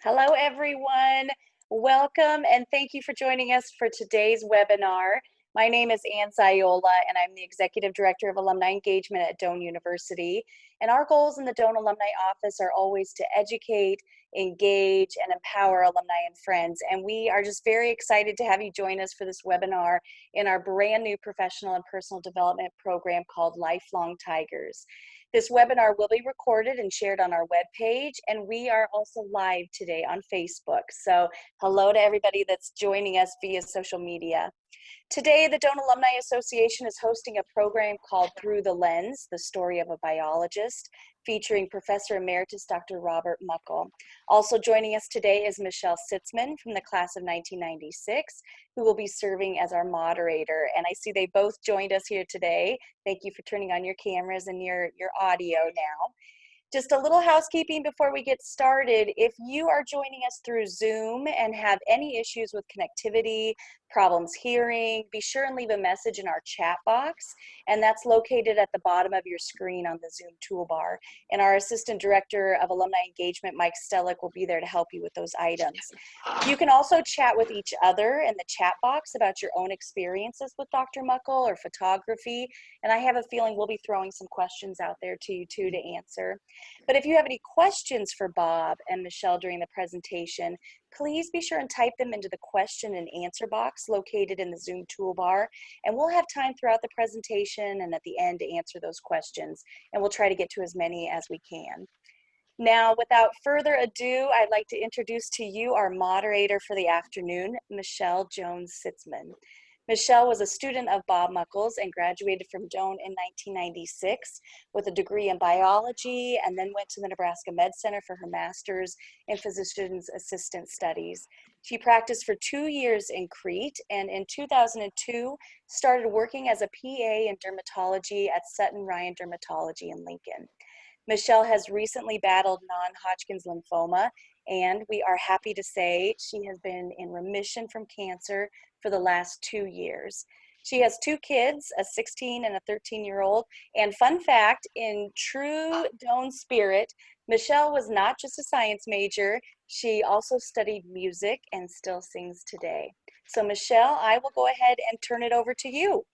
Hello, everyone. Welcome and thank you for joining us for today's webinar. My name is Ann Ziola and I'm the Executive Director of Alumni Engagement at Doane University. And our goals in the Doane Alumni Office are always to educate, engage, and empower alumni and friends. And we are just very excited to have you join us for this webinar in our brand new professional and personal development program called Lifelong Tigers. This webinar will be recorded and shared on our webpage, and we are also live today on Facebook. So hello to everybody that's joining us via social media. Today, the Doane Alumni Association is hosting a program called Through the Lens, the Story of a Biologist, featuring Professor Emeritus Dr. Robert Muckel. Also joining us today is Michelle Sitsman from the class of 1996, who will be serving as our moderator. And I see they both joined us here today. Thank you for turning on your cameras and your audio now. Just a little housekeeping before we get started. If you are joining us through Zoom and have any issues with connectivity, problems hearing, be sure and leave a message in our chat box, and that's located at the bottom of your screen on the Zoom toolbar. And our Assistant Director of Alumni Engagement, Mike Stellick, will be there to help you with those items. You can also chat with each other in the chat box about your own experiences with Dr. Muckel or photography, and I have a feeling we'll be throwing some questions out there to you too to answer. But if you have any questions for Bob and Michelle during the presentation, please be sure and type them into the question and answer box located in the Zoom toolbar, and we'll have time throughout the presentation and at the end to answer those questions, and we'll try to get to as many as we can. Now, without further ado, I'd like to introduce to you our moderator for the afternoon, Michelle Jones-Sitsman. Michelle was a student of Bob Muckel's and graduated from Doane in 1996 with a degree in biology, and then went to the Nebraska Med Center for her master's in physician's assistant studies. She practiced for 2 years in Crete, and in 2002 started working as a PA in dermatology at Sutton Ryan Dermatology in Lincoln. Michelle has recently battled non-Hodgkin's lymphoma, and we are happy to say she has been in remission from cancer for the last 2 years. She has 2 kids, a 16 and a 13-year-old. And fun fact, in true Doane spirit, Michelle was not just a science major, she also studied music and still sings today. So Michelle, I will go ahead and turn it over to you.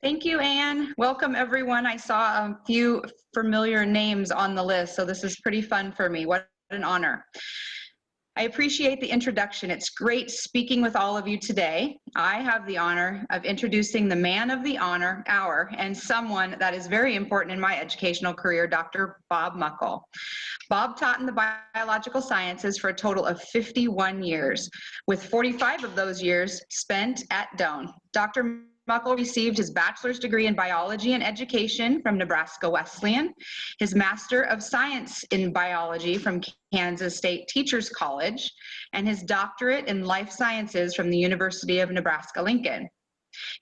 Thank you, Anne. Welcome, everyone. I saw a few familiar names on the list, so this is pretty fun for me. What an honor. I appreciate the introduction. It's great speaking with all of you today. I have the honor of introducing the man of the hour and someone that is very important in my educational career, Dr. Bob Muckel. Bob taught in the biological sciences for a total of 51 years, with 45 of those years spent at Doane. Dr. Muckel received his bachelor's degree in biology and education from Nebraska Wesleyan, his Master of Science in Biology from Kansas State Teachers College, and his doctorate in life sciences from the University of Nebraska-Lincoln.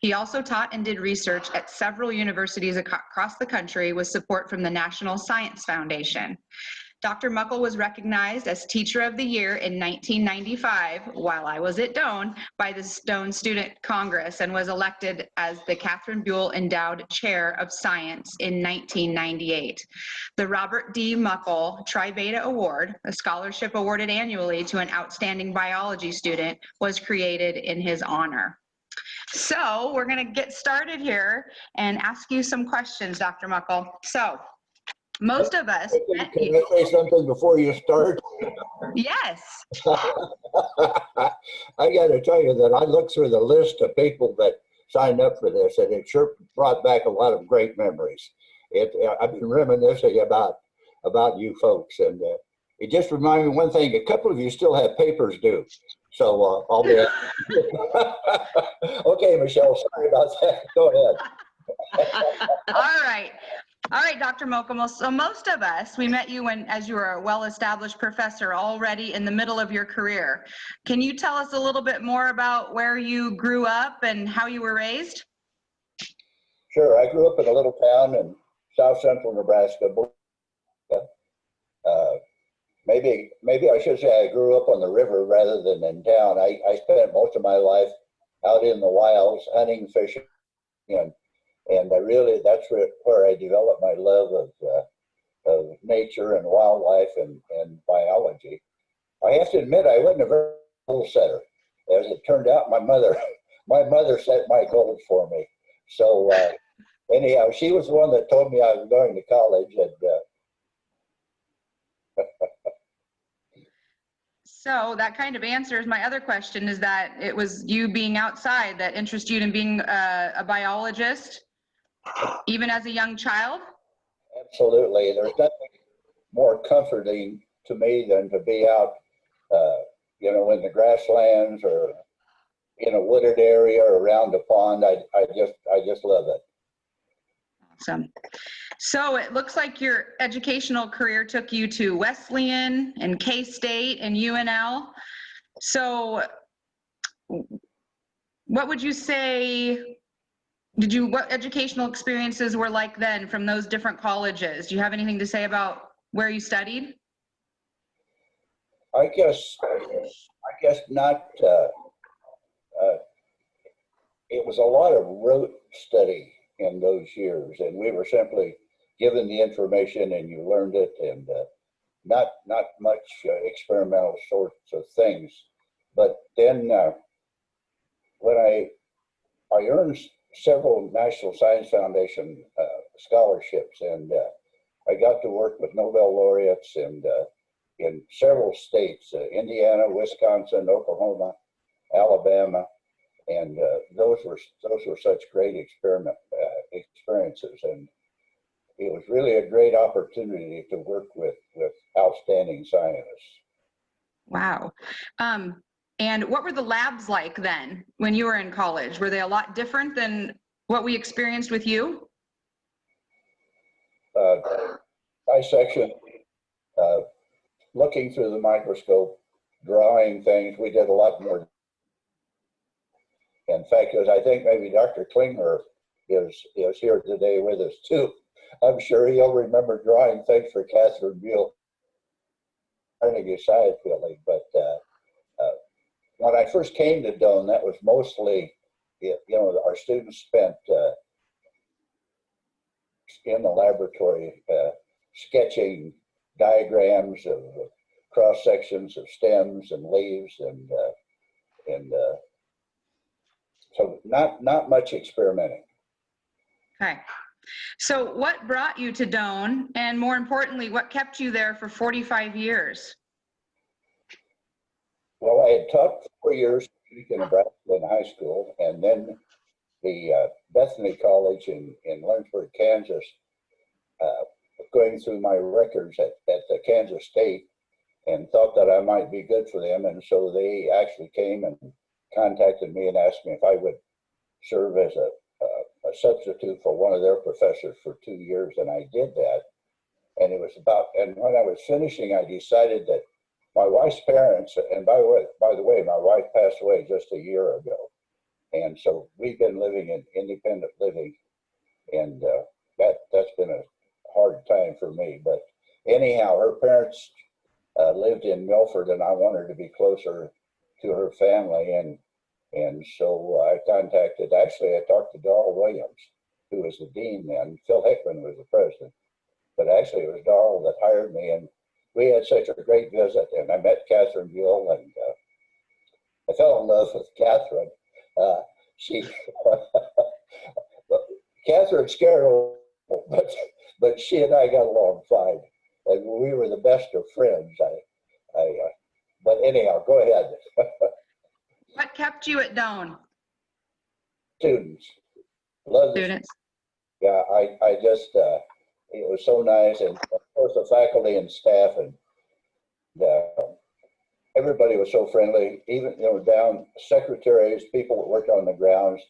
He also taught and did research at several universities across the country with support from the National Science Foundation. Dr. Muckel was recognized as Teacher of the Year in 1995 while I was at Doane by the Doane Student Congress and was elected as the Catherine Buell Endowed Chair of Science in 1998. The Robert D. Muckel Tri-Beta Award, a scholarship awarded annually to an outstanding biology student, was created in his honor. So we're going to get started here and ask you some questions, Dr. Muckel. So most of us. Can I say something before you start? Yes. I got to tell you that I looked through the list of people that signed up for this, and it sure brought back a lot of great memories. I've been reminiscing about you folks, and it just reminded me one thing. A couple of you still have papers due, so I'll be. Okay, Michelle. Sorry about that. Go ahead. All right, Dr. Muckel. So most of us, we met you as you were a well-established professor already in the middle of your career. Can you tell us a little bit more about where you grew up and how you were raised? Sure. I grew up in a little town in south central Nebraska. Maybe I should say I grew up on the river rather than in town. I spent most of my life out in the wilds, hunting, fishing, and I really, that's where I developed my love of nature and wildlife and biology. I have to admit, I wasn't a very goal setter. As it turned out, my mother set my goals for me. So anyhow, she was the one that told me I was going to college. And So that kind of answers my other question, is that it was you being outside that interested you in being a biologist, even as a young child? absolutely, there's nothing more comforting to me than to be out, in the grasslands or in a wooded area or around a pond. I just love it. Awesome. So it looks like your educational career took you to Wesleyan and K-State and UNL. So what would you say, what educational experiences were like then from those different colleges? Do you have anything to say about where you studied? I guess not. It was a lot of rote study in those years, and we were simply given the information and you learned it, and not much experimental sorts of things. But then when I earned several National Science Foundation scholarships, and I got to work with Nobel laureates and in several states, Indiana, Wisconsin, Oklahoma, Alabama, and those were such great experiences, and it was really a great opportunity to work with outstanding scientists. Wow. And what were the labs like then when you were in college? Were they a lot different than what we experienced with you? Dissection, looking through the microscope, drawing things. We did a lot more. In fact, as I think maybe Dr. Klingler is here today with us too. I'm sure he'll remember drawing things for Catherine Buell, Carnegie Science Building. But when I first came to Doane, that was mostly, our students spent in the laboratory sketching diagrams of cross sections of stems and leaves, and so not much experimenting. Okay. So what brought you to Doane, and more importantly, what kept you there for 45 years? Well, I had taught 4 years in Nebraska in high school, and then the Bethany College in Lynchburg, Kansas, going through my records at the Kansas State, and thought that I might be good for them, and so they actually came and contacted me and asked me if I would serve as a substitute for one of their professors for 2 years, and I did that. And it was and when I was finishing, I decided that my wife's parents, and by the way, my wife passed away just a year ago, and so we've been living in independent living, and that's been a hard time for me. But anyhow, her parents lived in Milford, and I wanted to be closer to her family, and so I I talked to Darrell Williams, who was the dean then. Phil Hickman was the president, but actually it was Darrell that hired me, and we had such a great visit, and I met Catherine Buell, and I fell in love with Catherine. Catherine scared her, but she and I got along fine, and we were the best of friends. But anyhow, go ahead. What kept you at Doane? Students. Love Students. Yeah, I just, it was so nice, and of course the faculty and staff, and everybody was so friendly, even, down secretaries, people that worked on the grounds,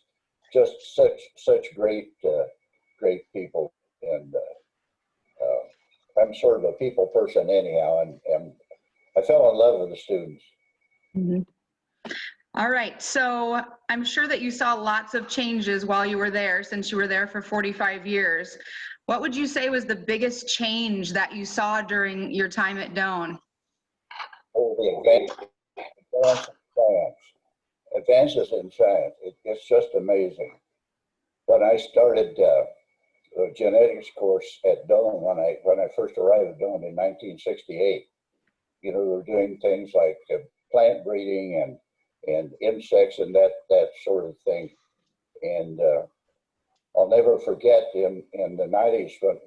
just such great people. And I'm sort of a people person anyhow, and I fell in love with the students. Mm-hmm. All right, so I'm sure that you saw lots of changes while you were there, since you were there for 45 years. What would you say was the biggest change that you saw during your time at Doane? Oh, the advances in science. It's just amazing. When I started a genetics course at Doane, when I first arrived at Doane in 1968, we were doing things like plant breeding and insects and that sort of thing. And I'll never forget in the 90s when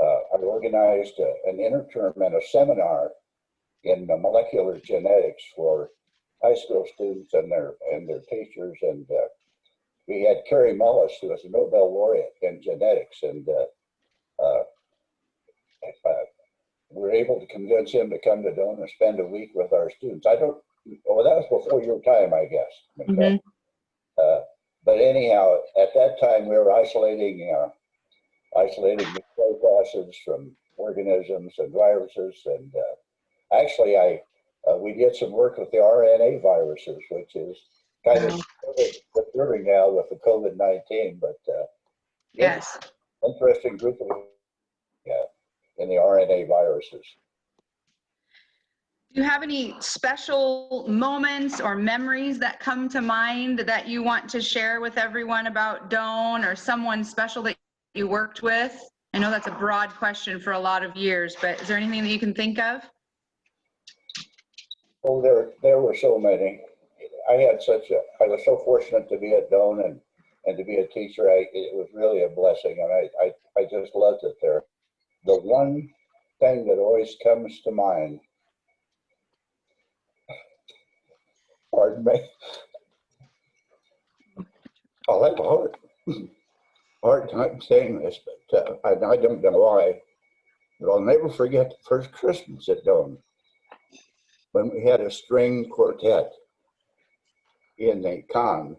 I organized an interterm and a seminar in molecular genetics for high school students and their teachers. And we had Carrie Mullis, who was a Nobel laureate in genetics, and we were able to convince him to come to Doane and spend a week with our students. Well, that was before your time, I guess. Mm-hmm. But anyhow, at that time, we were isolating nucleic acids from organisms and viruses. And actually, we did some work with the RNA viruses, which is kind of disturbing now with the COVID-19. But yes, interesting group of in the RNA viruses. Do you have any special moments or memories that come to mind that you want to share with everyone about Doane, or someone special that you worked with? I know that's a broad question for a lot of years, but is there anything that you can think of? Oh, there were so many. I was so fortunate to be at Doane and to be a teacher. It was really a blessing, and I just loved it there. The one thing that always comes to mind, pardon me, I'll have a hard time saying this, but I don't know why, but I'll never forget the first Christmas at Doane when we had a string quartet in the con,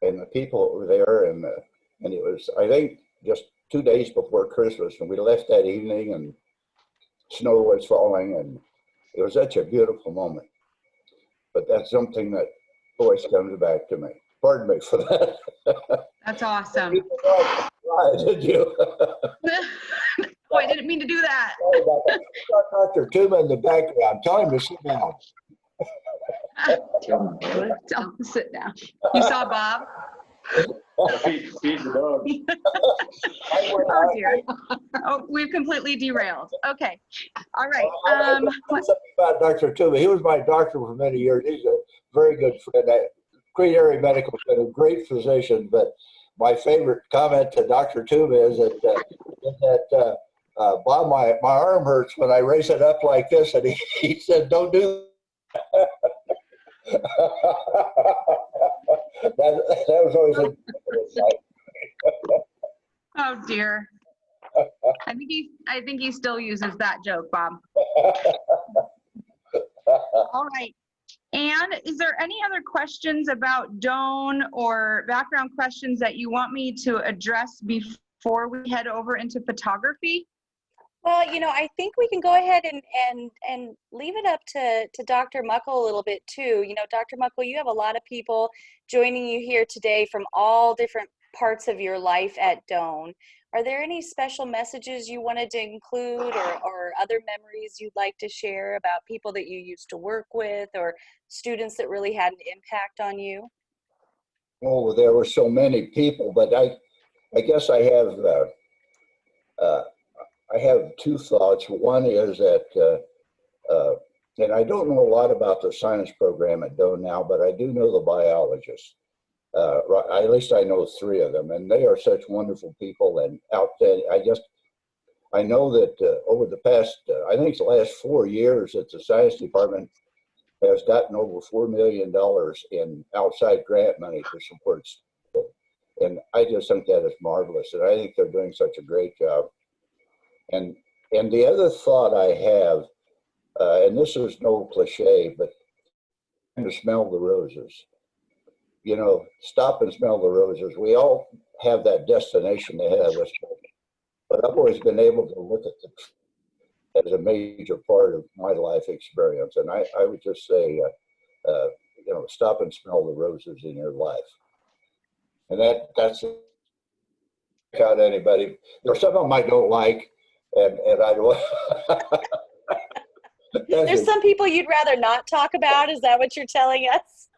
and the people were there, and it was, I think, just 2 days before Christmas, and we left that evening, and snow was falling, and it was such a beautiful moment. But that's something that always comes back to me. Pardon me for that. That's awesome. Did you? Oh, I didn't mean to do that. Dr. Tuma in the background. Tell him to sit down. Tell him to sit down. You saw Bob? Feed the dog. Oh dear. Oh, we've completely derailed. Okay. All right. Something about Dr. Tuma. He was my doctor for many years. He's a very good friend. Great area medical, a great physician. But my favorite comment to Dr. Tuma is that Bob, my arm hurts when I raise it up like this, and he said, "Don't do that." that was always a oh dear. I think he still uses that joke, Bob. All right. Anne, is there any other questions about Doane or background questions that you want me to address before we head over into photography? Well, I think we can go ahead and leave it up to Dr. Muckel a little bit too. Dr. Muckel, you have a lot of people joining you here today from all different parts of your life at Doane. Are there any special messages you wanted to include, or other memories you'd like to share about people that you used to work with, or students that really had an impact on you? Oh, there were so many people, but I guess I have two thoughts. One is that, and I don't know a lot about the science program at Doane now, but I do know the biologists. At least I know 3 of them, and they are such wonderful people. And out there, I know that over the past, I think it's the last 4 years, that the science department has gotten over $4 million in outside grant money to support school. And I just think that is marvelous, and I think they're doing such a great job. And the other thought I have, and this is no cliche, but to smell the roses. Stop and smell the roses. We all have that destination ahead of us, but I've always been able to look at it as a major part of my life experience. And I would just say, stop and smell the roses in your life. And that's out anybody. There's some of them I don't like, and I don't. There's some people you'd rather not talk about. Is that what you're telling us?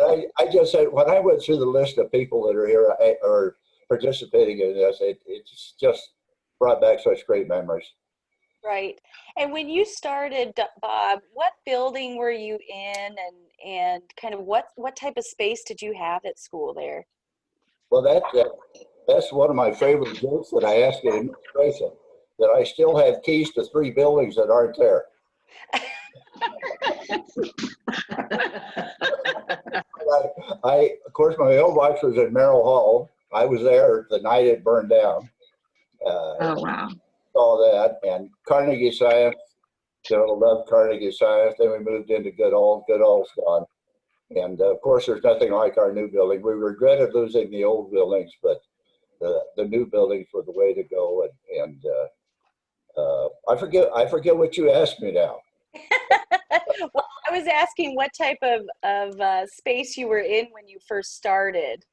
I just said, when I went through the list of people that are here or participating in this, it's just brought back such great memories. Right. And when you started, Bob, what building were you in, and kind of what type of space did you have at school there? Well, that's one of my favorite jokes that I ask in administration, that I still have keys to 3 buildings that aren't there. Of course, my old wife was at Merrill Hall. I was there the night it burned down. Oh, wow. Saw that, and Carnegie Science, loved Carnegie Science. Then we moved into good old's gone. And of course, there's nothing like our new building. We regretted losing the old buildings, but the new buildings were the way to go. And I forget what you asked me now. Well, I was asking what type of space you were in when you first started.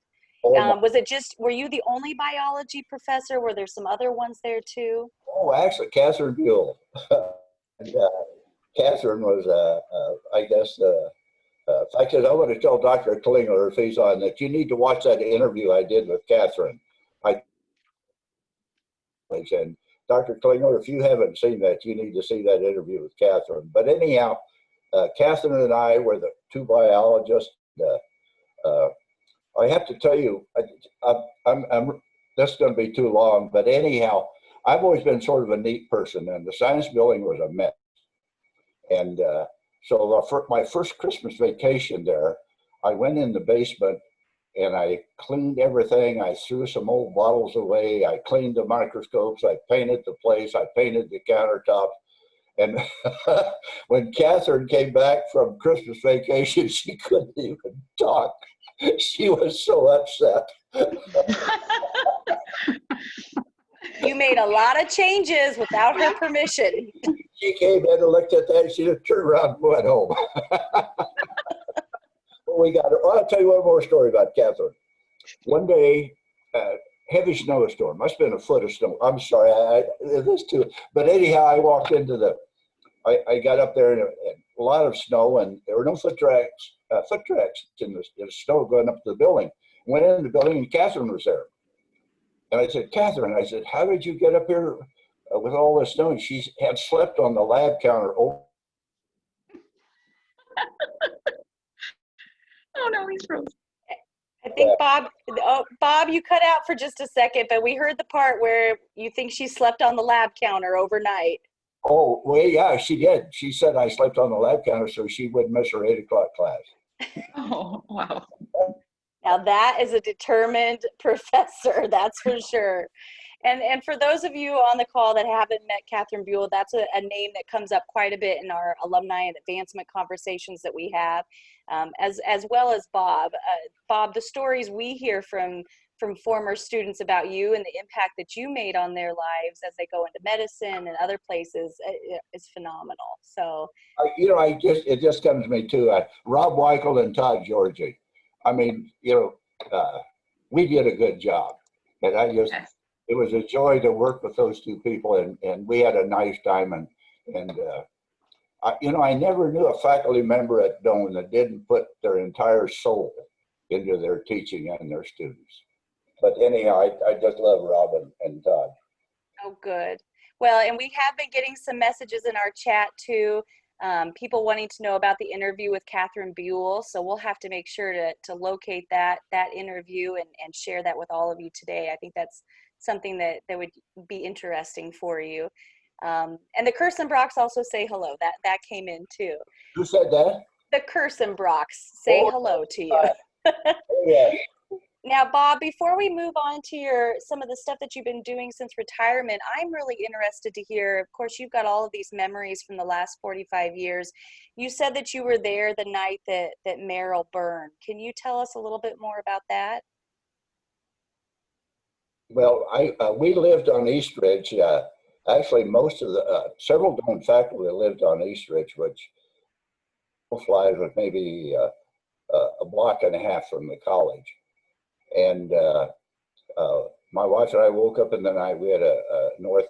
Was it were you the only biology professor? Were there some other ones there too? Oh, actually, Catherine Buell. And, Catherine was, I guess, in fact, I want to tell Dr. Klingler, if he's on, that you need to watch that interview I did with Catherine. And Dr. Klingler, if you haven't seen that, you need to see that interview with Catherine. But anyhow, Catherine and I were the 2 biologists. I have to tell you, this is going to be too long, but anyhow, I've always been sort of a neat person, and the science building was a mess. And so my first Christmas vacation there, I went in the basement and I cleaned everything. I threw some old bottles away. I cleaned the microscopes. I painted the place. I painted the countertops. And when Catherine came back from Christmas vacation, she couldn't even talk. She was so upset. You made a lot of changes without her permission. She came in and looked at that, and she just turned around and went home. Well, I'll tell you one more story about Catherine. One day, heavy snowstorm, must have been a foot of snow. I'm sorry, this too. But anyhow, I walked into I got up there, and a lot of snow, and there were no foot tracks in the snow going up to the building. Went in the building, and Catherine was there. And I said, Catherine, how did you get up here with all this snow? And she had slept on the lab counter. Oh no, he's frozen. I think Bob, you cut out for just a second, but we heard the part where you think she slept on the lab counter overnight. Oh, well, yeah, she did. She said I slept on the lab counter so she wouldn't miss her 8 o'clock class. Oh, wow. Now that is a determined professor, that's for sure. And for those of you on the call that haven't met Catherine Buell, that's a name that comes up quite a bit in our alumni and advancement conversations that we have, as well as Bob. Bob, the stories we hear from former students about you and the impact that you made on their lives as they go into medicine and other places is phenomenal. So, it just comes to me too. Rob Weichel and Todd Georgie. I mean, we did a good job, and it was a joy to work with those 2 people, and we had a nice time. And I never knew a faculty member at Doane that didn't put their entire soul into their teaching and their students. But anyhow, I just love Rob and Todd. Oh, good. Well, and we have been getting some messages in our chat too. People wanting to know about the interview with Catherine Buell. So we'll have to make sure to locate that interview and share that with all of you today. I think that's something that would be interesting for you. And the Kirstenbrocks also say hello. That came in too. Who said that? The Kirstenbrocks say hello to you. Yeah. Now, Bob, before we move on to some of the stuff that you've been doing since retirement, I'm really interested to hear, of course, you've got all of these memories from the last 45 years. You said that you were there the night that Merrill burned. Can you tell us a little bit more about that? Well, we lived on East Ridge. Actually, most of several Doane faculty lived on East Ridge, which flies was maybe a block and a half from the college. And my wife and I woke up in the night. We had a north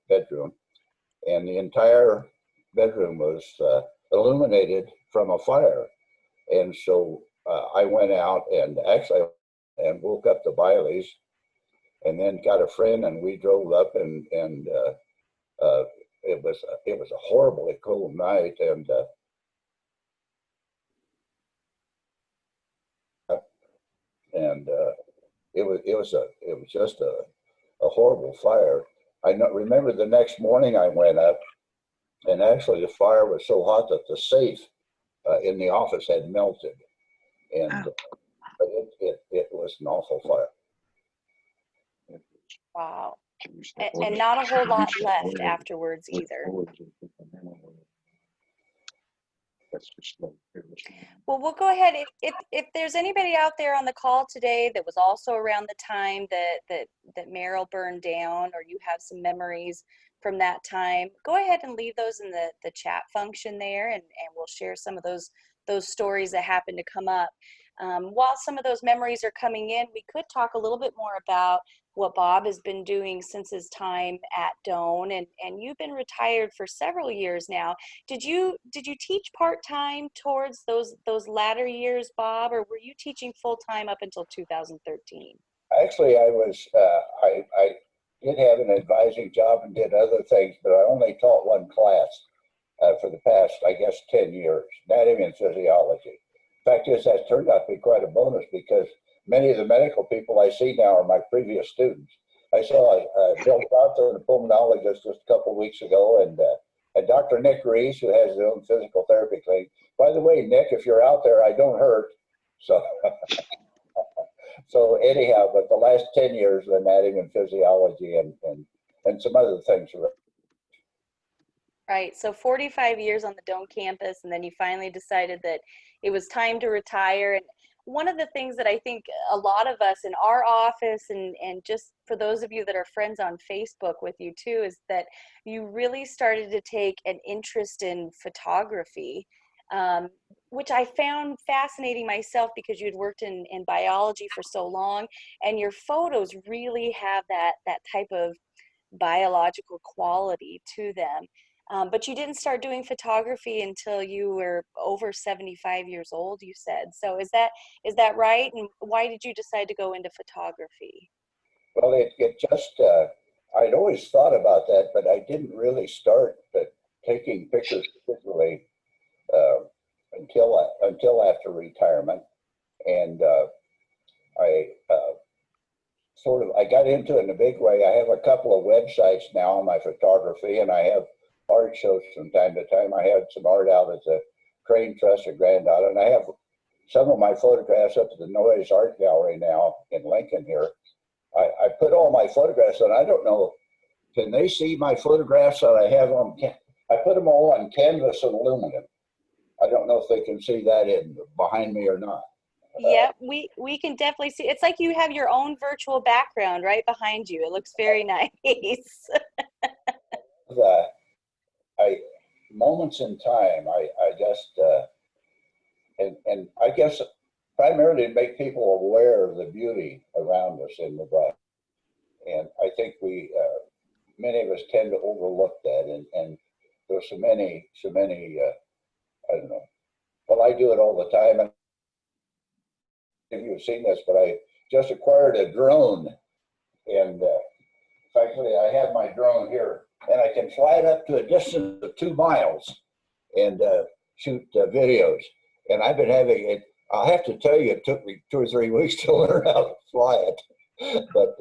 bedroom, and the entire bedroom was illuminated from a fire. And so I went out and woke up the Baileys, and then got a friend, and we drove up and it was a horribly cold night, and it was just a horrible fire. Remember the next morning I went up, and actually the fire was so hot that the safe in the office had melted, and but it was an awful fire. Wow. And not a whole lot left afterwards either. Well, we'll go ahead. If there's anybody out there on the call today that was also around the time that Merrill burned down, or you have some memories from that time, go ahead and leave those in the chat function there, and we'll share some of those stories that happen to come up. While some of those memories are coming in, we could talk a little bit more about what Bob has been doing since his time at Doane, and you've been retired for several years now. Did you teach part-time towards those latter years, Bob, or were you teaching full-time up until 2013? Actually, I was I did have an advising job and did other things, but I only taught one class for the past, I guess, 10 years, anatomy and physiology. Fact is, that turned out to be quite a bonus, because many of the medical people I see now are my previous students. I saw Bill Johnson, the pulmonologist, just a couple of weeks ago, and Dr. Nick Reese, who has his own physical therapy clinic. By the way, Nick, if you're out there, I don't hurt. So, so anyhow, but the last 10 years of anatomy and physiology and some other things. Right. So 45 years on the Doane campus, and then you finally decided that it was time to retire. And one of the things that I think a lot of us in our office, and just for those of you that are friends on Facebook with you too, is that you really started to take an interest in photography, which I found fascinating myself, because you'd worked in biology for so long, and your photos really have that type of biological quality to them. But you didn't start doing photography until you were over 75 years old, you said. So is that right? And why did you decide to go into photography? Well, it just, I'd always thought about that, but I didn't really start taking pictures particularly until after retirement. And I I got into it in a big way. I have a couple of websites now on my photography, and I have art shows from time to time. I had some art out at the Crane Trust at Grand Isle, and I have some of my photographs up at the Noyes Art Gallery now in Lincoln here. I put all my photographs on. I don't know, can they see my photographs that I have on? I put them all on canvas and aluminum. I don't know if they can see that in behind me or not. Yeah, we can definitely see. It's like you have your own virtual background right behind you. It looks very nice. Moments in time, I just and I guess primarily to make people aware of the beauty around us in Nebraska. And I think many of us tend to overlook that, and there's so many I don't know. Well, I do it all the time, and if you've seen this, but I just acquired a drone, and actually I have my drone here, and I can fly it up to a distance of 2 miles and shoot videos. And I've been having it. I'll have to tell you, it took me 2 or 3 weeks to learn how to fly it, but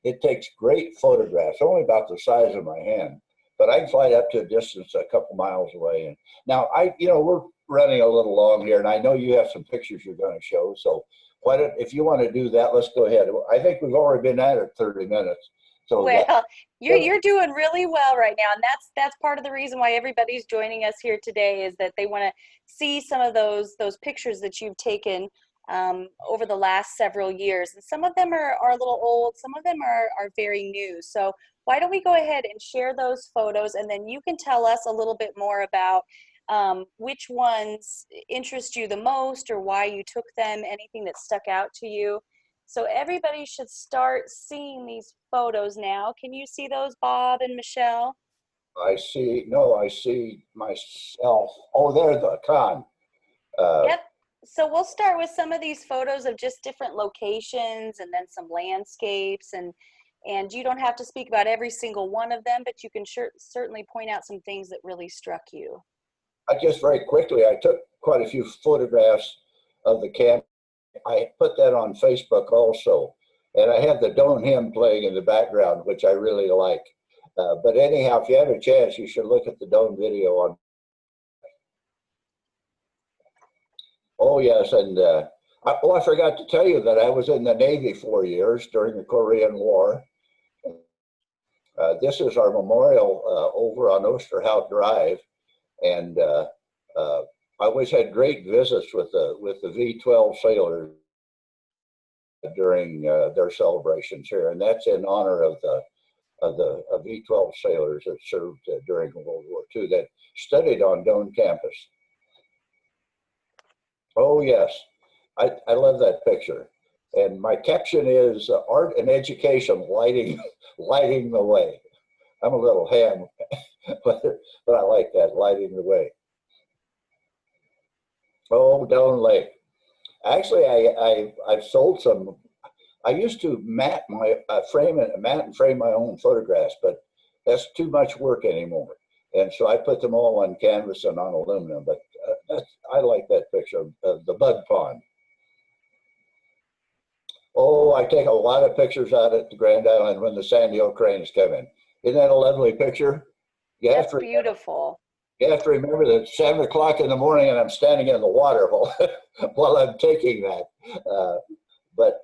it takes great photographs, only about the size of my hand. But I can fly it up to a distance a couple miles away. And now we're running a little long here, and I know you have some pictures you're going to show. So if you want to do that, let's go ahead. I think we've already been at it 30 minutes. So well, you're doing really well right now, and that's part of the reason why everybody's joining us here today, is that they want to see some of those pictures that you've taken over the last several years. And some of them are a little old, some of them are very new. So why don't we go ahead and share those photos, and then you can tell us a little bit more about which ones interest you the most, or why you took them, anything that stuck out to you. So everybody should start seeing these photos now. Can you see those, Bob and Michelle? I see myself. Oh, there's the con. Yep. So we'll start with some of these photos of just different locations, and then some landscapes, and And you don't have to speak about every single one of them, but you can certainly point out some things that really struck you. I just very quickly, I took quite a few photographs of the camp. I put that on Facebook also. And I have the Doane hymn playing in the background, which I really like. But anyhow, if you have a chance, you should look at the Doane video on. Oh, yes. And I forgot to tell you that I was in the Navy 4 years during the Korean War. This is our memorial over on Osterhout Drive. And I always had great visits with the V-12 sailors during their celebrations here. And that's in honor of the V-12 sailors that served during World War II that studied on Doane campus. Oh, yes. I love that picture. And my caption is art and education lighting the way. I'm a little ham, but I like that, lighting the way. Oh, Doane Lake. Actually, I've sold some. I used to mat and frame my own photographs, but that's too much work anymore. And so I put them all on canvas and on aluminum. But I like that picture of the bug pond. Oh, I take a lot of pictures out at the Grand Island when the Sandhill Cranes come in. Isn't that a lovely picture? That's beautiful. You have to remember that it's 7 o'clock in the morning and I'm standing in the water while I'm taking that. But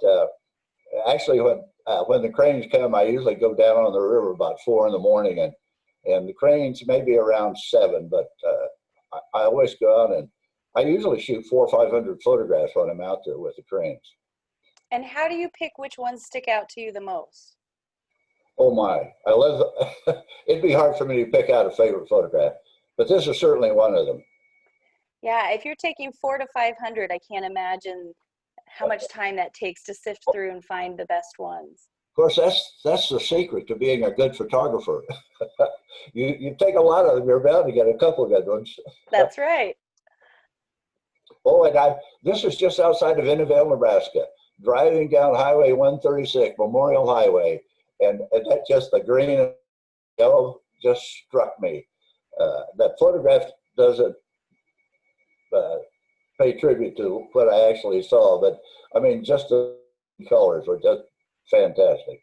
actually, when the cranes come, I usually go down on the river about 4 in the morning, and the cranes maybe around 7. But I always go out and I usually shoot 400 or 500 photographs when I'm out there with the cranes. And how do you pick which ones stick out to you the most? Oh my! I love. It'd be hard for me to pick out a favorite photograph, but this is certainly one of them. Yeah, if you're taking 400 to 500, I can't imagine how much time that takes to sift through and find the best ones. Of course, that's the secret to being a good photographer. you take a lot of them, you're bound to get a couple of good ones. That's right. Oh, and this is just outside of Innville, Nebraska. Driving down Highway 136, Memorial Highway, and that just the green and yellow just struck me. That photograph doesn't pay tribute to what I actually saw, but I mean, just the colors were just fantastic.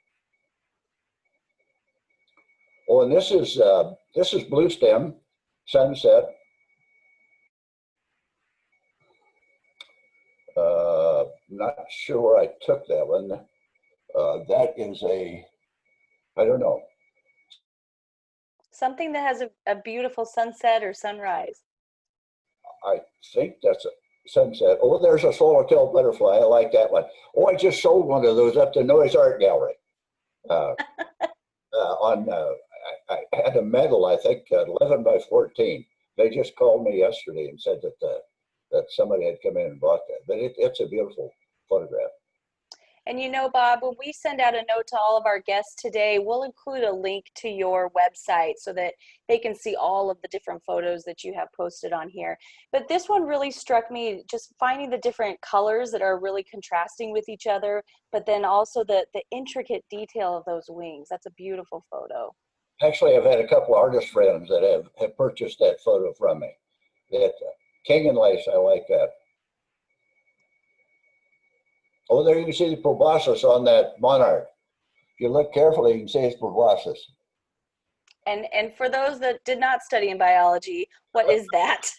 Oh, and this is Blue Stem Sunset. Not sure where I took that one. That is I don't know. Something that has a beautiful sunset or sunrise. I think that's a sunset. Oh, there's a swallowtail butterfly. I like that one. Oh, I just sold one of those up to Noah's Art Gallery. I had a medal, I think, 11 by 14. They just called me yesterday and said that somebody had come in and bought that. But it's a beautiful photograph. And you know, Bob, when we send out a note to all of our guests today, we'll include a link to your website so that they can see all of the different photos that you have posted on here. But this one really struck me, just finding the different colors that are really contrasting with each other, but then also the intricate detail of those wings. That's a beautiful photo. Actually, I've had a couple of artist friends that have purchased that photo from me. That King and Lace, I like that. Oh, there you can see the proboscis on that monarch. If you look carefully, you can see it's proboscis. And for those that did not study in biology, what is that?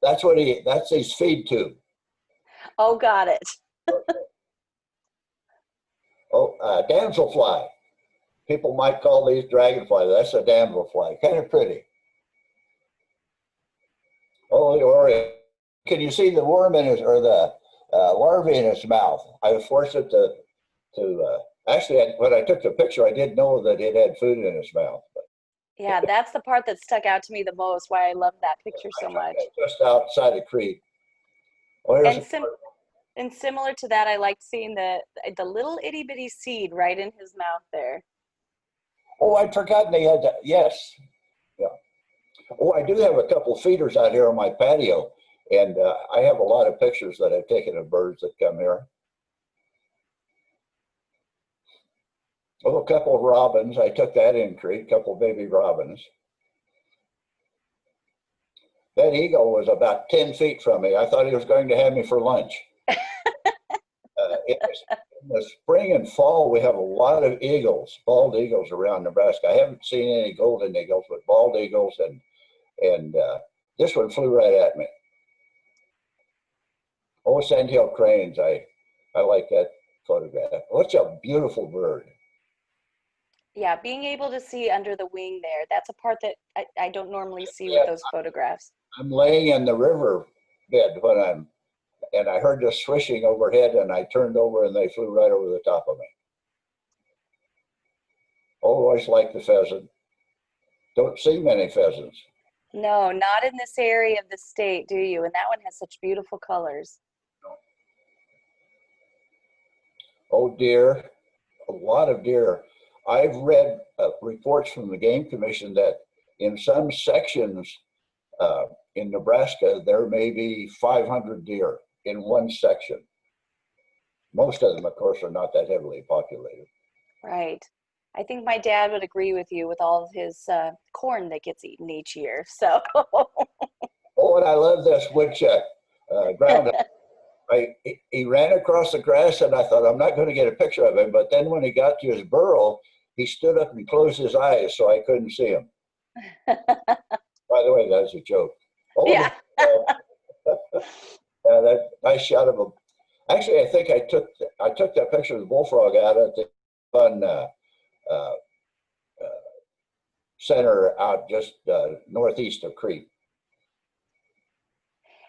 That's his feed tube. Oh, got it. Oh, damselfly. People might call these dragonflies. That's a damselfly. Kind of pretty. Oh, the oriole. Can you see the worm in his, or the larvae in his mouth? I was fortunate to actually, when I took the picture, I didn't know that it had food in its mouth. But yeah, that's the part that stuck out to me the most, why I love that picture so much. Just outside the creek. Oh, and similar to that, I liked seeing the little itty bitty seed right in his mouth there. Oh, I'd forgotten they had that. Yes. Yeah. Oh, I do have a couple feeders out here on my patio, and I have a lot of pictures that I've taken of birds that come here. Oh, a couple of robins. I took that in Crete, a couple of baby robins. That eagle was about 10 feet from me. I thought he was going to have me for lunch. In the spring and fall, we have a lot of eagles, bald eagles around Nebraska. I haven't seen any golden eagles, but bald eagles, and this one flew right at me. Oh, Sandhill Cranes. I like that photograph. What's a beautiful bird. Yeah, being able to see under the wing there, that's a part that I don't normally see with those photographs. I'm laying in the river bed and I heard this swishing overhead, and I turned over and they flew right over the top of me. Always like the pheasant. Don't see many pheasants. No, not in this area of the state, do you? And that one has such beautiful colors. Oh, deer, a lot of deer. I've read reports from the Game Commission that in some sections in Nebraska, there may be 500 deer in one section. Most of them, of course, are not that heavily populated. Right. I think my dad would agree with you with all of his corn that gets eaten each year. So. Oh, and I love this woodchuck. Ground. He ran across the grass, and I thought, I'm not going to get a picture of him. But then when he got to his burrow, he stood up and closed his eyes so I couldn't see him. By the way, that's a joke. Oh, yeah. That nice shot of him. Actually, I think I took that picture of the bullfrog out at the fun center out just northeast of Crete.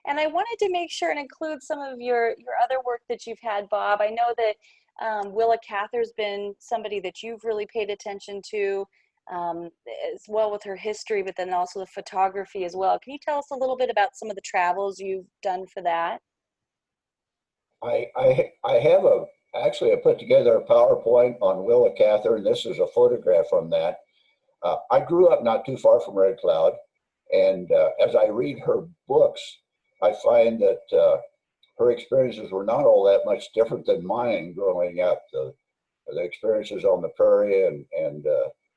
And I wanted to make sure and include some of your other work that you've had, Bob. I know that Willa Cather's been somebody that you've really paid attention to as well with her history, but then also the photography as well. Can you tell us a little bit about some of the travels you've done for that? I have actually I put together a PowerPoint on Willa Cather, and this is a photograph from that. I grew up not too far from Red Cloud, and as I read her books, I find that her experiences were not all that much different than mine growing up. The experiences on the prairie and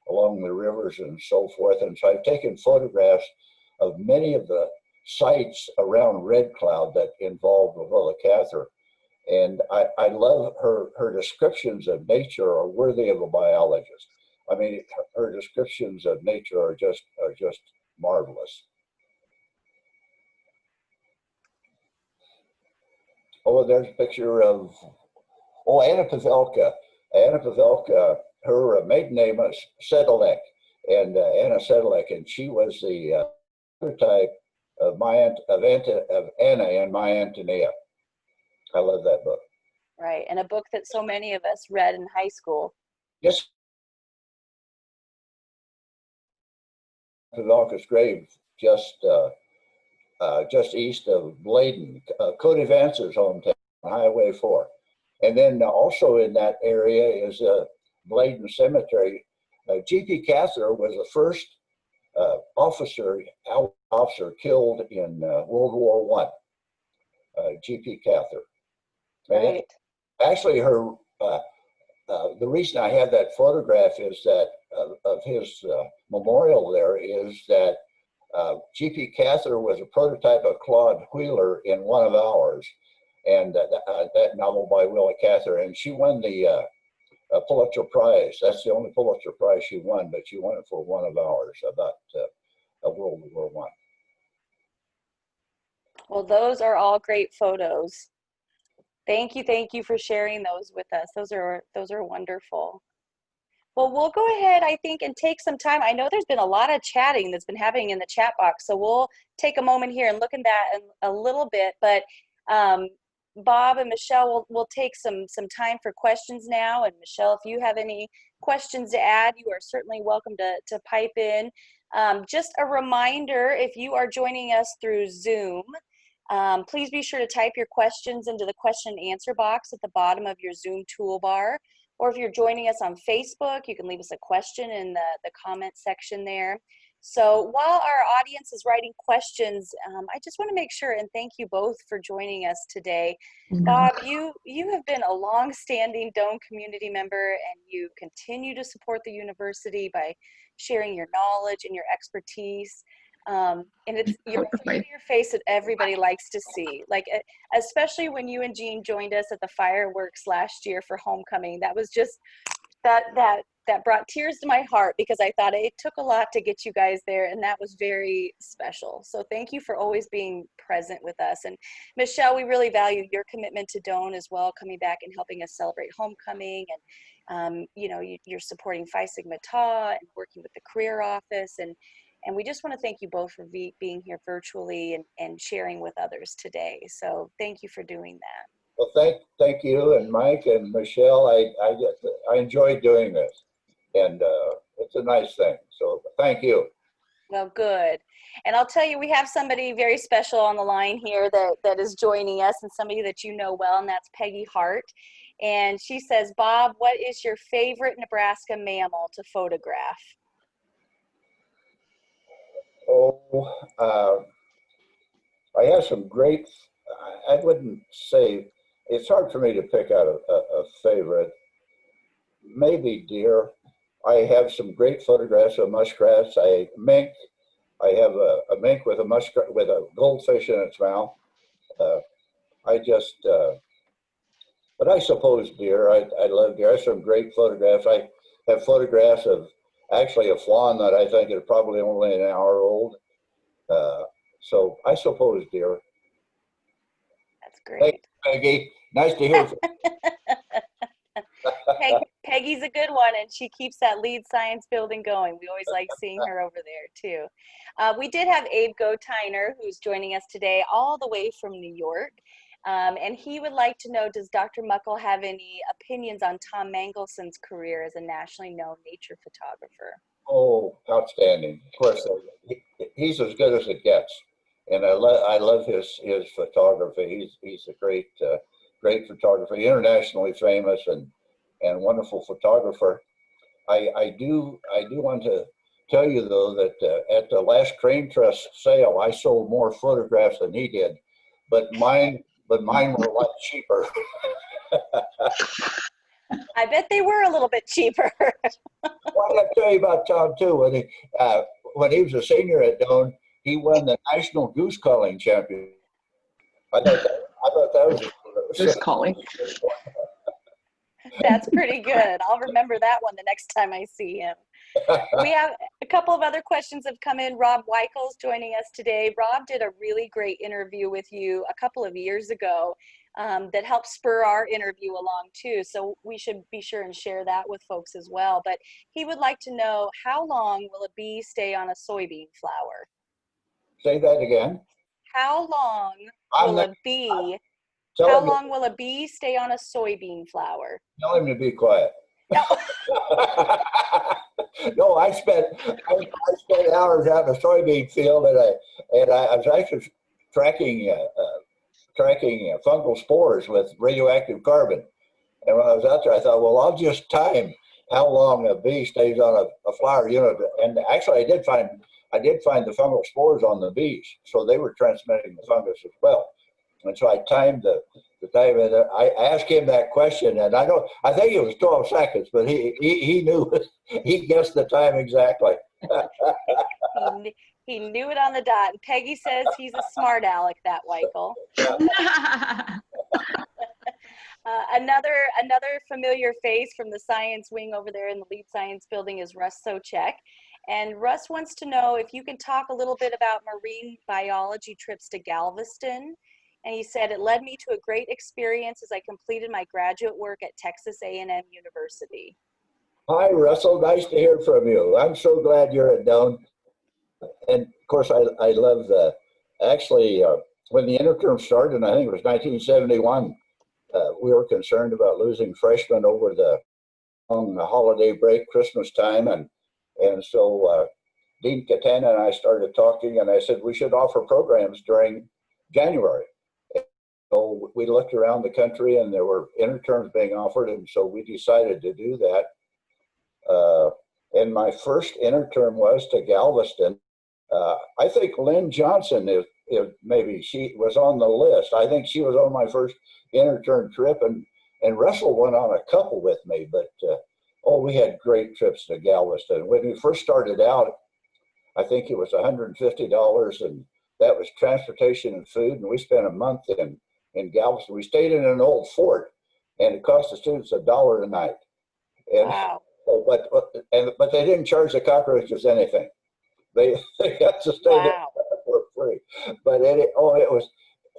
along the rivers and so forth. And so I've taken photographs of many of the sites around Red Cloud that involved Willa Cather. And I love her descriptions of nature are worthy of a biologist. I mean, her descriptions of nature are just marvelous. Oh, there's a picture of, Anna Pavelka. Anna Pavelka, her maiden name was Sedlec, and Anna Sedlec, and she was the prototype of Anna and My Antonia. I love that book. Right, and a book that so many of us read in high school. Yes. Pavelka's grave just east of Bladen, Cody Vance's hometown, Highway 4. And then also in that area is Bladen Cemetery. G.P. Cather was the first officer killed in World War I. G.P. Cather. Right. Actually, her the reason I have that photograph is that of his memorial there is that G.P. Cather was a prototype of Claude Wheeler in One of Ours, and that novel by Willa Cather, and she won the Pulitzer Prize. That's the only Pulitzer Prize she won, but she won it for One of Ours about World War I. Well, those are all great photos. Thank you for sharing those with us. Those are wonderful. Well, we'll go ahead, I think, and take some time. I know there's been a lot of chatting that's been happening in the chat box, so we'll take a moment here and look at that in a little bit. But Bob and Michelle, we'll take some time for questions now. And Michelle, if you have any questions to add, you are certainly welcome to pipe in. Just a reminder, if you are joining us through Zoom, please be sure to type your questions into the question and answer box at the bottom of your Zoom toolbar. Or if you're joining us on Facebook, you can leave us a question in the comment section there. So while our audience is writing questions, I just want to make sure and thank you both for joining us today. Bob, you have been a long-standing Doane community member, and you continue to support the university by sharing your knowledge and your expertise. And it's your familiar face that everybody likes to see, like especially when you and Jean joined us at the fireworks last year for homecoming. That was just that brought tears to my heart, because I thought it took a lot to get you guys there, and that was very special. So thank you for always being present with us. And Michelle, we really value your commitment to Doane as well, coming back and helping us celebrate homecoming. And you know, you're supporting Phi Sigma Tau and working with the career office. And we just want to thank you both for being here virtually and sharing with others today. So thank you for doing that. Well, thank you, and Mike and Michelle. I enjoy doing this, and it's a nice thing. So thank you. Well, good. And I'll tell you, we have somebody very special on the line here that is joining us, and somebody that you know well, and that's Peggy Hart. And she says, Bob, what is your favorite Nebraska mammal to photograph? Oh, I have some great. I wouldn't say. It's hard for me to pick out a favorite. Maybe deer. I have some great photographs of muskrats. Mink. I have a mink with a muskrat with a goldfish in its mouth. But I suppose deer. I love deer. I have some great photographs. I have photographs of actually a fawn that I think is probably only an hour old. So I suppose deer. That's great. Hey, Peggy, nice to hear from you. Peggy's a good one, and she keeps that lead science building going. We always like seeing her over there too. We did have Abe Gotiner, who's joining us today all the way from New York. And he would like to know, does Dr. Muckel have any opinions on Tom Mangelson's career as a nationally known nature photographer? Oh, outstanding. Of course, he's as good as it gets. And I love his photography. He's a great photographer, internationally famous and wonderful photographer. I do want to tell you though that at the last Crane Trust sale, I sold more photographs than he did, but mine were a lot cheaper. I bet they were a little bit cheaper. Well, I got to tell you about Tom too. When he was a senior at Doane, he won the National Goose Calling Championship. I thought that was Goose calling. That's pretty good. I'll remember that one the next time I see him. We have a couple of other questions have come in. Rob Weichel's joining us today. Rob did a really great interview with you a couple of years ago that helped spur our interview along too. So we should be sure and share that with folks as well. But he would like to know, how long will a bee stay on a soybean flower? Say that again. How long will a bee stay on a soybean flower? Tell him to be quiet. No. No, I spent hours out in a soybean field, and I was actually tracking fungal spores with radioactive carbon. And when I was out there, I thought, well, I'll just time how long a bee stays on a flower, you know. And actually, I did find the fungal spores on the bees, so they were transmitting the fungus as well. And so I timed the time, and I asked him that question, and I think it was 12 seconds, but he knew, he guessed the time exactly. He knew it on the dot. And Peggy says he's a smart aleck, that Weichel. Another familiar face from the science wing over there in the lead science building is Russ Sochek. And Russ wants to know if you can talk a little bit about marine biology trips to Galveston. And he said, it led me to a great experience as I completed my graduate work at Texas A&M University. Hi, Russell. Nice to hear from you. I'm so glad you're at Doane. And of course, I love when the interterm started, and I think it was 1971, we were concerned about losing freshmen over the holiday break, Christmas time. And so Dean Katana and I started talking, and I said we should offer programs during January. So we looked around the country, and there were interterms being offered, and so we decided to do that. And my first interterm was to Galveston. I think Lynn Johnson is maybe she was on the list. I think she was on my first interterm trip, and Russell went on a couple with me. But we had great trips to Galveston. When we first started out, I think it was $150, and that was transportation and food. And we spent a month in Galveston. We stayed in an old fort, and it cost the students $1 a night. And, Wow. but they didn't charge the cockroaches anything. They got to stay there for free. But it was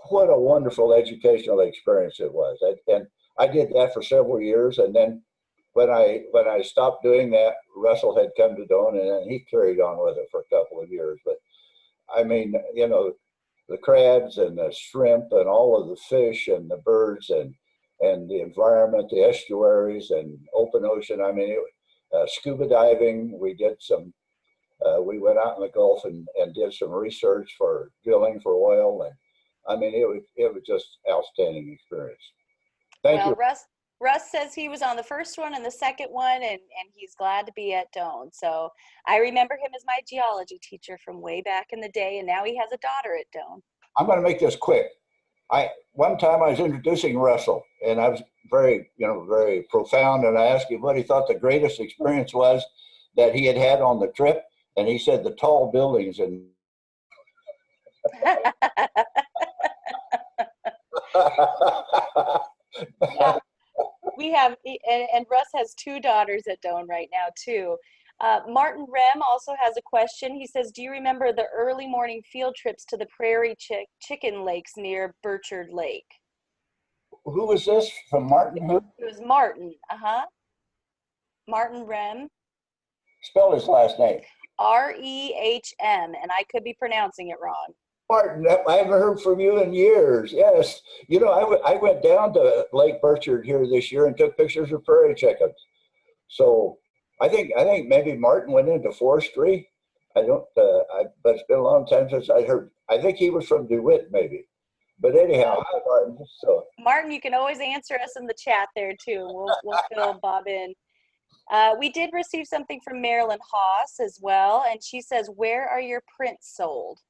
what a wonderful educational experience it was. And I did that for several years, and then when I stopped doing that, Russell had come to Doane, and then he carried on with it for a couple of years. But I mean, the crabs and the shrimp and all of the fish and the birds and the environment, the estuaries and open ocean. I mean, scuba diving. We did some. We went out in the Gulf and did some research for drilling for oil, and I mean, it was just outstanding experience. Thank you. Russ says he was on the first one and the second one, and he's glad to be at Doane. So I remember him as my geology teacher from way back in the day, and now he has a daughter at Doane. I'm going to make this quick. One time I was introducing Russell, and I was very profound, and I asked him what he thought the greatest experience was that he had on the trip, and he said the tall buildings and. Yeah. We have, and Russ has 2 daughters at Doane right now too. Martin Rem also has a question. He says, do you remember the early morning field trips to the prairie chicken lakes near Burchard Lake? Who was this from Martin? Who? It was Martin. Martin Rem. Spell his last name. R-E-H-M, and I could be pronouncing it wrong. Martin, I haven't heard from you in years. Yes. I went down to Lake Burchard here this year and took pictures of prairie chickens. So I think maybe Martin went into forestry. But it's been a long time since I heard. I think he was from DeWitt, maybe. But anyhow, hi, Martin. So Martin, you can always answer us in the chat there too. We'll fill Bob in. We did receive something from Marilyn Haas as well, and she says, where are your prints sold?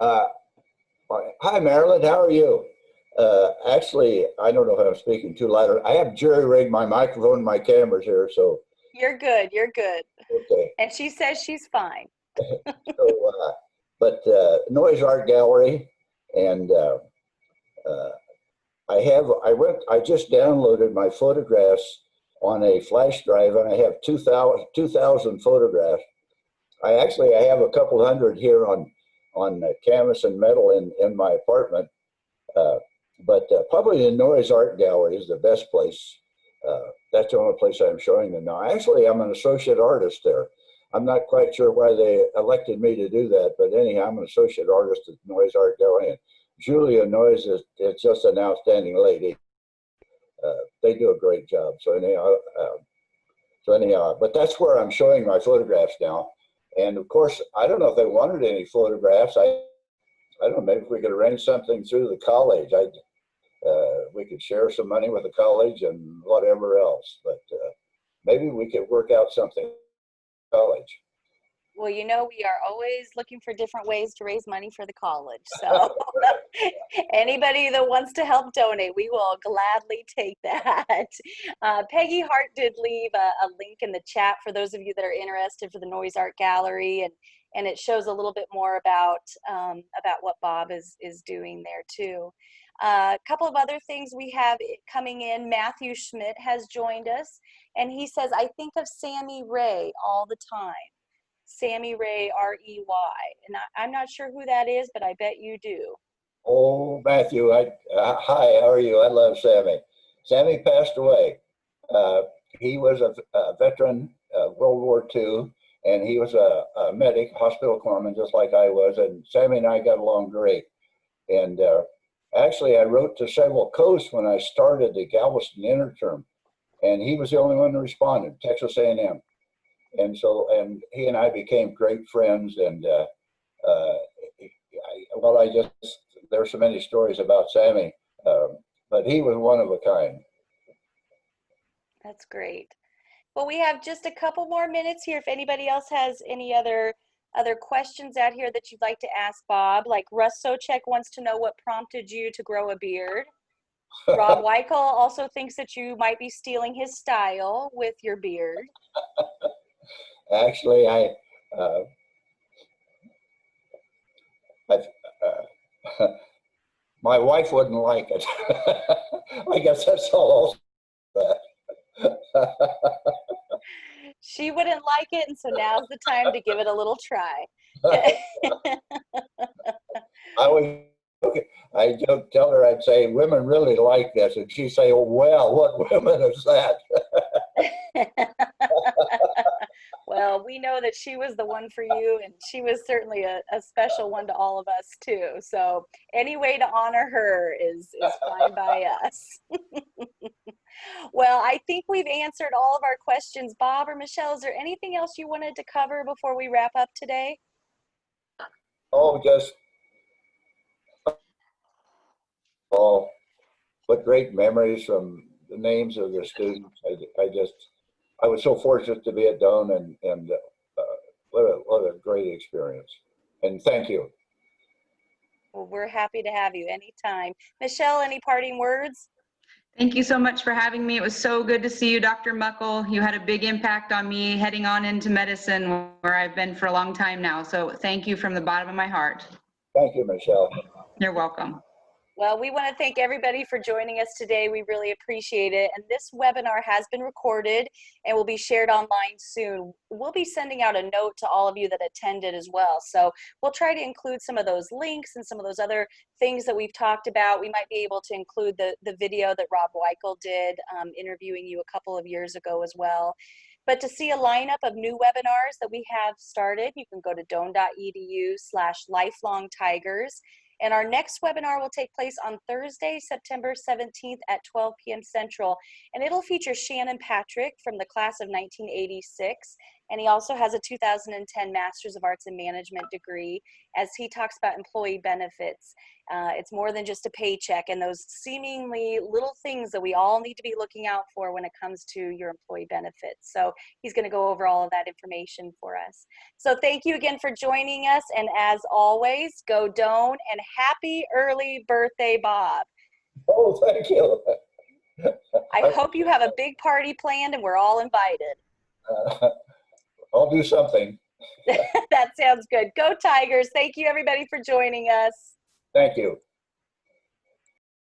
Hi, Marilyn. How are you? Actually, I don't know if I'm speaking too loud. I have jerry-rigged my microphone and my cameras here, so. You're good. You're good. Okay. And she says she's fine. But Noise Art Gallery, and I just downloaded my photographs on a flash drive, and I have 2,000 photographs. I have a couple hundred here on canvas and metal in my apartment. But probably the Noise Art Gallery is the best place. That's the only place I'm showing them now. Actually, I'm an associate artist there. I'm not quite sure why they elected me to do that, but anyhow, I'm an associate artist at Noise Art Gallery. And Julia Noise is just an outstanding lady. They do a great job. So anyhow, but that's where I'm showing my photographs now. And of course, I don't know if they wanted any photographs. I don't know, maybe if we could arrange something through the college. We could share some money with the college and whatever else, but maybe we could work out something with the college. Well, we are always looking for different ways to raise money for the college. So anybody that wants to help donate, we will gladly take that. Peggy Hart did leave a link in the chat for those of you that are interested for the Noise Art Gallery, and it shows a little bit more about what Bob is doing there too. A couple of other things we have coming in. Matthew Schmidt has joined us, and he says, I think of Sammy Ray all the time. Sammy Ray, R-E-Y. And I'm not sure who that is, but I bet you do. Oh, Matthew, hi, how are you? I love Sammy. Sammy passed away. He was a veteran of World War II, and he was a medic, hospital corpsman, just like I was, and Sammy and I got along great. And actually, I wrote to several coasts when I started the Galveston interterm, and he was the only one who responded, Texas A&M. And so, and he and I became great friends, and there's so many stories about Sammy, but he was one of a kind. That's great. Well, we have just a couple more minutes here. If anybody else has any other questions out here that you'd like to ask Bob, like Russ Sochek wants to know what prompted you to grow a beard. Rob Weichel also thinks that you might be stealing his style with your beard. Actually, my wife wouldn't like it. I guess that's all. She wouldn't like it, and so now's the time to give it a little try. I joke, tell her, I'd say, women really like this. And she'd say, oh, well, what women is that? Well, we know that she was the one for you, and she was certainly a special one to all of us too. So any way to honor her is fine by us. Well, I think we've answered all of our questions. Bob or Michelle, is there anything else you wanted to cover before we wrap up today? Oh, what great memories from the names of the students. I was so fortunate to be at Doane, and what a great experience. And thank you. Well, we're happy to have you anytime. Michelle, any parting words? Thank you so much for having me. It was so good to see you, Dr. Muckel. You had a big impact on me heading on into medicine, where I've been for a long time now. So thank you from the bottom of my heart. Thank you, Michelle. You're welcome. Well, we want to thank everybody for joining us today. We really appreciate it. And this webinar has been recorded and will be shared online soon. We'll be sending out a note to all of you that attended as well. So we'll try to include some of those links and some of those other things that we've talked about. We might be able to include the video that Rob Weichel did interviewing you a couple of years ago as well. But to see a lineup of new webinars that we have started, you can go to doane.edu/lifelongtigers. And our next webinar will take place on Thursday, September 17th at 12 p.m. Central. And it'll feature Shannon Patrick from the class of 1986. And he also has a 2010 Master's of Arts in Management degree, as he talks about employee benefits. It's more than just a paycheck and those seemingly little things that we all need to be looking out for when it comes to your employee benefits. So he's going to go over all of that information for us. So thank you again for joining us. And as always, go Doane, and happy early birthday, Bob. Oh, thank you. I hope you have a big party planned and we're all invited. I'll do something. That sounds good. Go Tigers. Thank you, everybody, for joining us. Thank you.